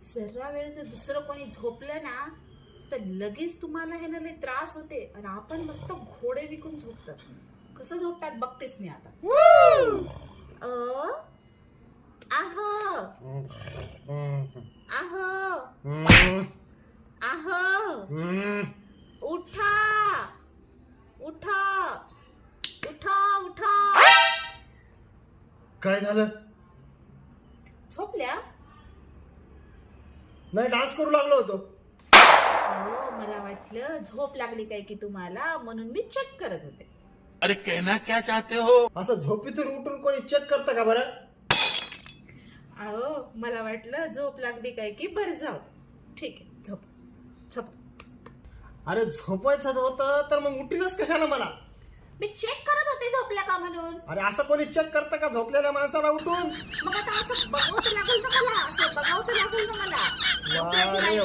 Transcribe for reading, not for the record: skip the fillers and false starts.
जरा वेळ जर दुसरं कोणी झोपलं ना तर लगेच तुम्हाला हे ना लय त्रास होते आणि आपण मस्त घोडे विकून झोपतात. कसं झोपतात बघतेच मी आता. आहो आहो आहो उठा उठा उठा उठा. काय झालं? झोपल्या? नाही, डान्स करू लागलो होतो. हो, मला वाटलं झोप लागली काय की तुम्हाला, म्हणून मी चेक करत होते. अरे कहना क्या चाहते हो? असं झोपेतून उठून कोणी चेक करतं का बरं? अहो, मला वाटलं झोप लागली काय की बरं जाऊ. ठीक आहे, झोप झोप. अरे झोपायचं होतं तर मग उठीलच कशाला मला? मी चेक करत होते झोपल्या का म्हणून. अरे असं कोणी चेक करतं का झोपलेल्या माणसाला उठून? मग आता असं बघावं तर लागेल ना मला, असं बघावं तर लागेल ना मला. वा रे